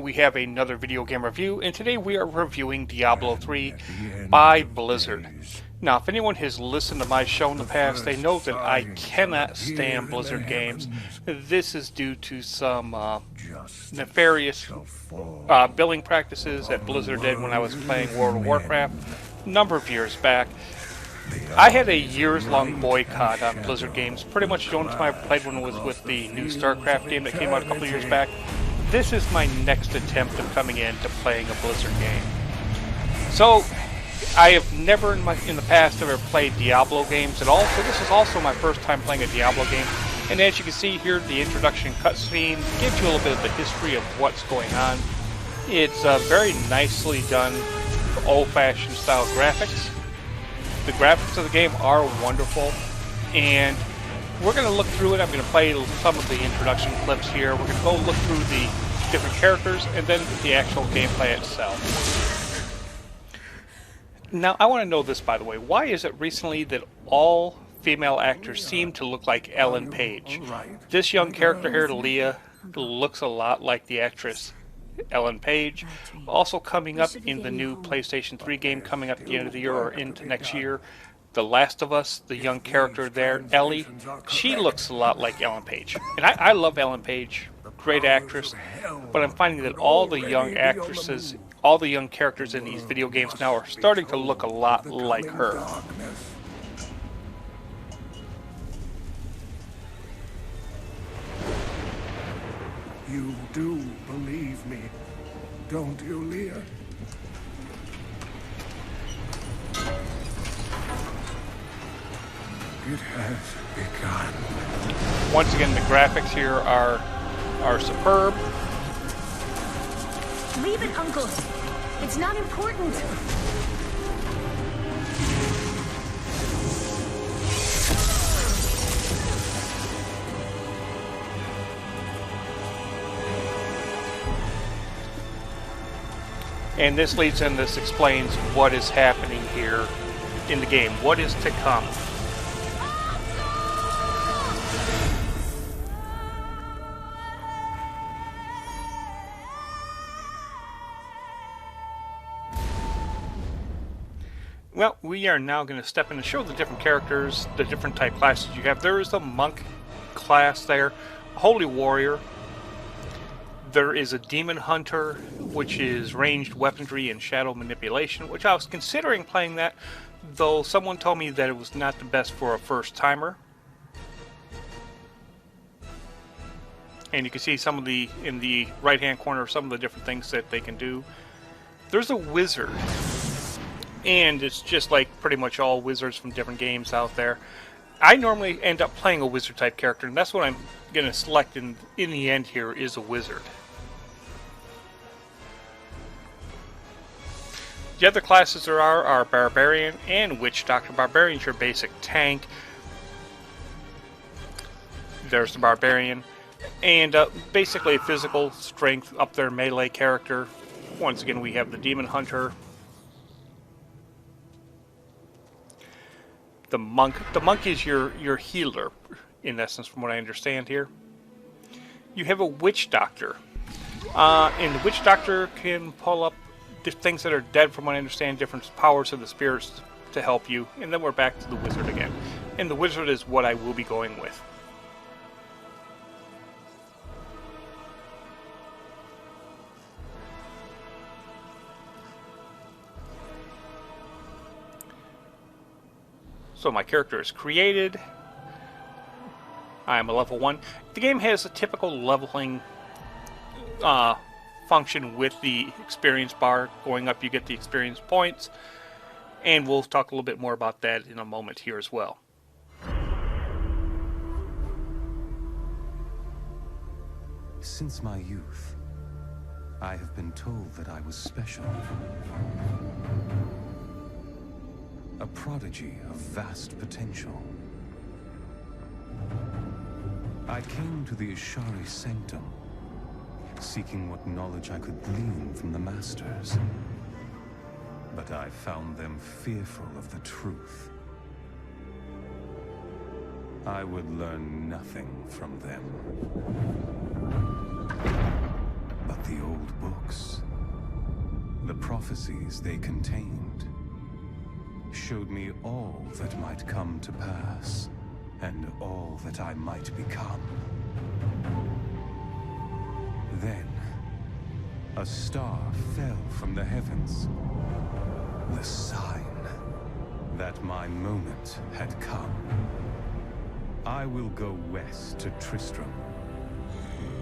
We have another video game review, and today we are reviewing Diablo 3 by Blizzard. Now, if anyone has listened to my show in the past, they know that I cannot stand Blizzard games. This is due to some nefarious billing practices that Blizzard did when I was playing World of Warcraft a number of years back. I had a years-long boycott on Blizzard games. Pretty much the only time I played one was with the new StarCraft game that came out a couple of years back. This is my next attempt of coming into playing a Blizzard game. So, I have never in the past ever played Diablo games at all, so this is also my first time playing a Diablo game. And as you can see here, the introduction cutscene gives you a little bit of the history of what's going on. It's very nicely done, old-fashioned style graphics. The graphics of the game are wonderful, and we're going to look through it. I'm going to play some of the introduction clips here. We're going to go look through the different characters and then the actual gameplay itself. Now, I want to know this, by the way. Why is it recently that all female actors seem to look like Ellen Page? This young character here, Leah, looks a lot like the actress Ellen Page. Also coming up in the new PlayStation 3 game coming up at the end of the year or into next year, The Last of Us, the young character there, Ellie, she looks a lot like Ellen Page. And I love Ellen Page, great actress, but I'm finding that all the young actresses, all the young characters in these video games now are starting to look a lot like her. You do believe me, don't you, Leah? It has begun. Once again, the graphics here are superb. Leave it, Uncle. It's not important. And this leads in, this explains what is happening here in the game, what is to come. Well, we are now going to step in and show the different characters, the different type classes you have. There is a monk class there, a holy warrior. There is a demon hunter, which is ranged weaponry and shadow manipulation, which I was considering playing that, though someone told me that it was not the best for a first timer. And you can see some of the, in the right hand corner, some of the different things that they can do. There's a wizard. And it's just like pretty much all wizards from different games out there. I normally end up playing a wizard type character, and that's what I'm going to select in the end here, is a wizard. The other classes there are Barbarian and Witch Doctor. Barbarian's your basic tank. There's the Barbarian. And basically a physical strength up their melee character. Once again, we have the Demon Hunter. The monk. The monk is your healer, in essence, from what I understand here. You have a Witch Doctor. And the Witch Doctor can pull up things that are dead, from what I understand, different powers of the spirits to help you. And then we're back to the wizard again. And the wizard is what I will be going with. So my character is created. I am a level 1. The game has a typical leveling function with the experience bar. Going up, you get the experience points. And we'll talk a little bit more about that in a moment here as well. Since my youth, I have been told that I was special. A prodigy of vast potential. I came to the Ishari Sanctum, seeking what knowledge I could glean from the Masters. But I found them fearful of the truth. I would learn nothing from them. but the old books, the prophecies they contained, showed me all that might come to pass, and all that I might become. Then, a star fell from the heavens, the sign that my moment had come. I will go west to Tristram,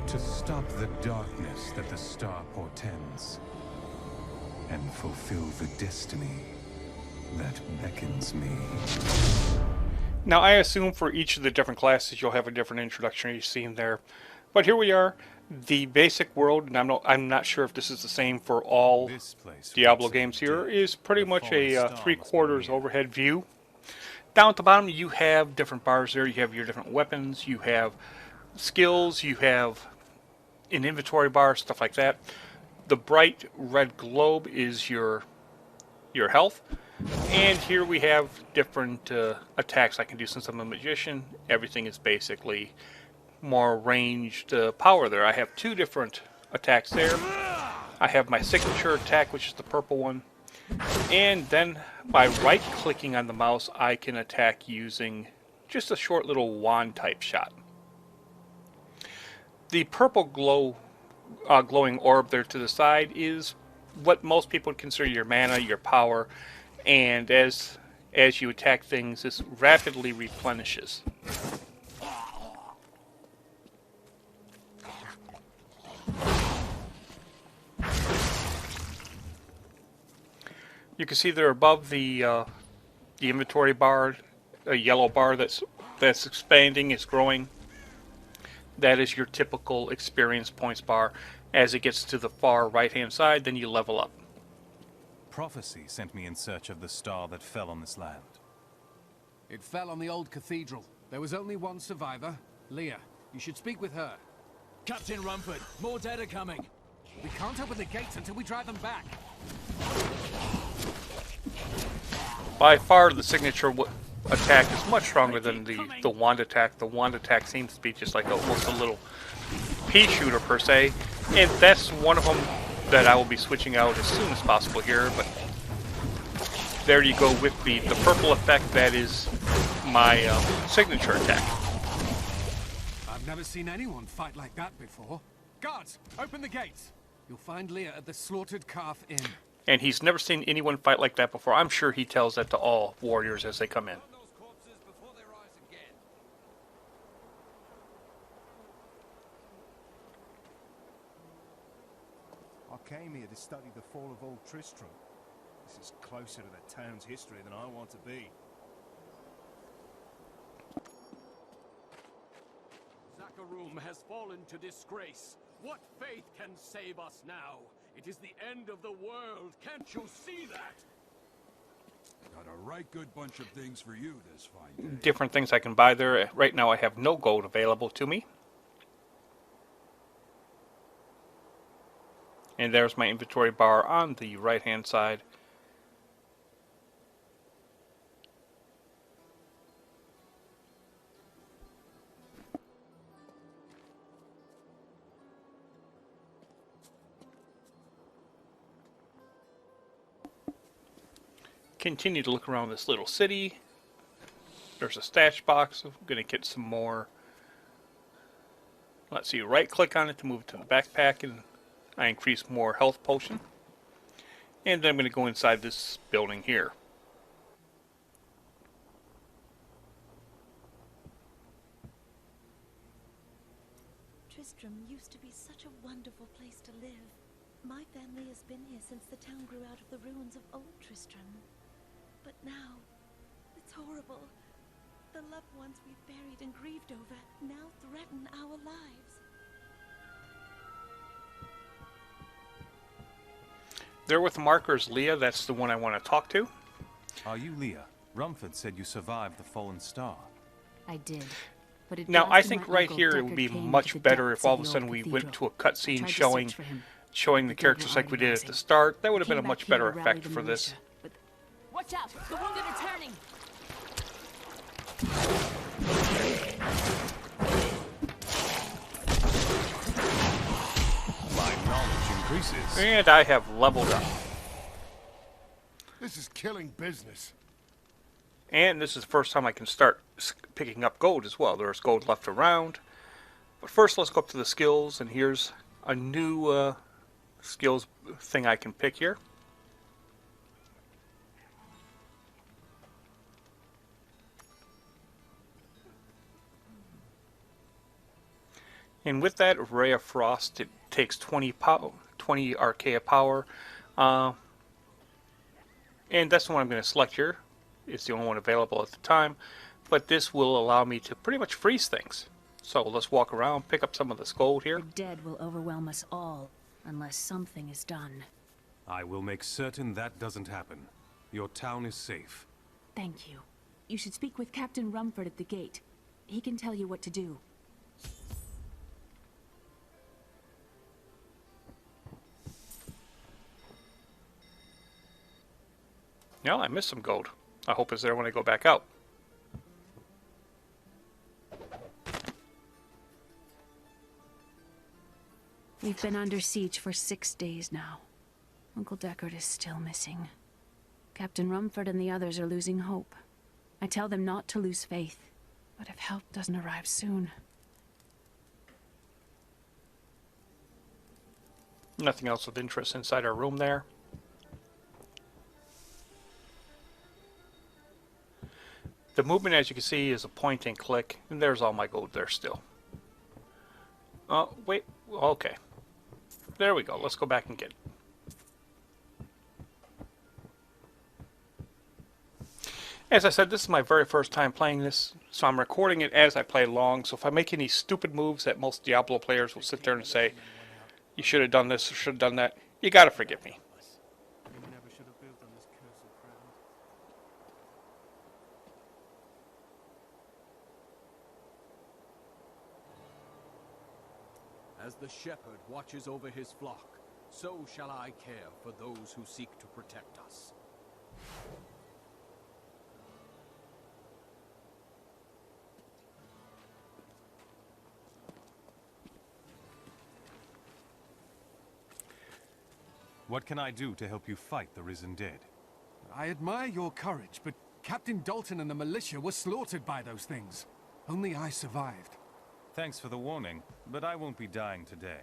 to stop the darkness that the star portends, and fulfill the destiny that beckons me. Now, I assume for each of the different classes you'll have a different introductory scene there. But here we are, the basic world, and I'm not sure if this is the same for all Diablo games here, is pretty much a 3/4 overhead view. Down at the bottom you have different bars there. You have your different weapons, you have skills, you have an inventory bar, stuff like that. The bright red globe is your health. And here we have different attacks I can do. Since I'm a magician, everything is basically more ranged power there. I have 2 different attacks there. I have my signature attack, which is the purple one. And then by right-clicking on the mouse, I can attack using just a short little wand-type shot. The purple glowing orb there to the side is what most people would consider your mana, your power, and as you attack things, this rapidly replenishes. You can see there above the inventory bar, a yellow bar that's expanding, it's growing. That is your typical experience points bar. As it gets to the far right-hand side, then you level up. Prophecy sent me in search of the star that fell on this land. It fell on the old cathedral. There was only one survivor, Leah. You should speak with her. Captain Rumford, more dead are coming. We can't open the gates until we drive them back. By far, the signature attack is much stronger than the wand attack. The wand attack seems to be just like almost a little pea shooter per se, and that's one of them that I will be switching out as soon as possible here. But there you go with the purple effect. That is my signature attack. I've never seen anyone fight like that before. Guards, open the gates. You'll find Leah at the Slaughtered Calf Inn. And he's never seen anyone fight like that before. I'm sure he tells that to all warriors as they come in. I came here to study the fall of old Tristram. This is closer to the town's history than I want to be. Zakharum has fallen to disgrace. What faith can save us now? It is the end of the world. Can't you see that? Got a right good bunch of things for you this fine day. Different things I can buy there. Right now I have no gold available to me. And there's my inventory bar on the right hand side. Continue to look around this little city. There's a stash box. I'm going to get some more. Let's see, right click on it to move it to the backpack, and I increase more health potion. And then I'm going to go inside this building here. Tristram used to be such a wonderful place to live. My family has been here since the town grew out of the ruins of old Tristram. But now, it's horrible. The loved ones we've buried and grieved over now threaten our lives. There with the markers, Leah, that's the one I want to talk to. Are you Leah? Rumford said you survived the fallen star. I did. But it Now, was I to think my right uncle here it Deckard would be Cain much to the better depths if all of the a sudden old we went to a cathedral. cutscene Tried to showing search for him. the But characters Deckard like we did at Cain the start. That would have Came been a back much here to better rally effect the for this. militia, but Watch out! The wounded are turning! My increases. And I have leveled up. This is killing business. And this is the first time I can start picking up gold as well. There's gold left around. But first, let's go up to the skills, and here's a new skills thing I can pick here. And with that, Ray of Frost, it takes 20 Archaea power. And that's the one I'm going to select here. It's the only one available at the time. But this will allow me to pretty much freeze things. So let's walk around, pick up some of this gold here. The dead will overwhelm us all, unless something is done. I will make certain that doesn't happen. Your town is safe. Thank you. You should speak with Captain Rumford at the gate. He can tell you what to do. No, I missed some gold. I hope it's there when I go back out. We've been under siege for 6 days now. Uncle Deckard is still missing. Captain Rumford and the others are losing hope. I tell them not to lose faith, but if help doesn't arrive soon... Nothing else of interest inside our room there. The movement, as you can see, is a point and click, and there's all my gold there still. Oh, wait, okay. There we go, let's go back and get it. As I said, this is my very first time playing this, so I'm recording it as I play along, so if I make any stupid moves that most Diablo players will sit there and say, you should have done this or should have done that, you gotta forgive me. As the shepherd watches over his flock, so shall I care for those who seek to protect us. What can I do to help you fight the risen dead? I admire your courage, but Captain Dalton and the militia were slaughtered by those things. Only I survived. Thanks for the warning, but I won't be dying today.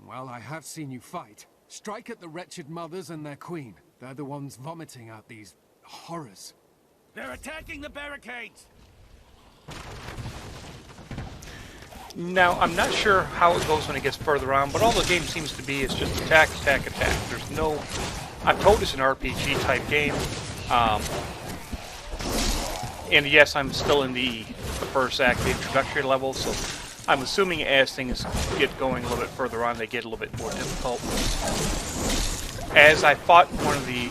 Well, I have seen you fight. Strike at the wretched mothers and their queen. They're the ones vomiting out these horrors. They're attacking the barricades! Now, I'm not sure how it goes when it gets further on, but all the game seems to be is just attack, attack, attack. There's no... I'm told it's an RPG type game. And yes, I'm still in the first act, the introductory level, so I'm assuming as things get going a little bit further on, they get a little bit more difficult. As I fought one of the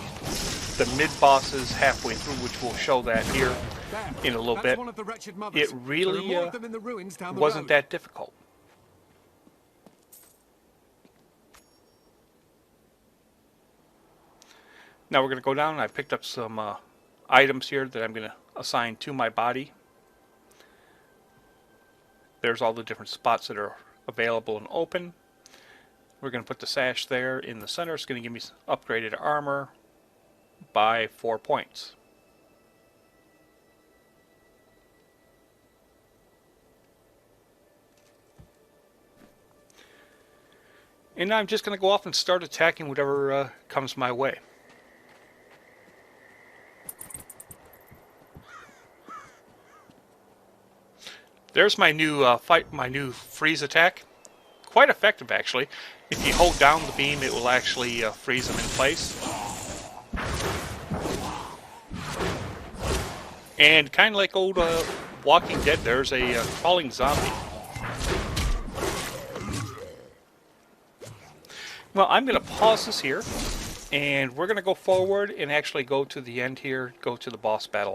mid-bosses halfway through, which will show that here in a little bit, it really wasn't that difficult. Now we're going to go down, and I picked up some items here that I'm going to assign to my body. There's all the different spots that are available and open. We're going to put the sash there in the center. It's going to give me upgraded armor by 4 points. And now I'm just going to go off and start attacking whatever comes my way. There's my new my new freeze attack. Quite effective, actually. If you hold down the beam, it will actually freeze them in place. And kind of like old Walking Dead, there's a crawling zombie. Well, I'm going to pause this here, and we're going to go forward and actually go to the end here, go to the boss battle.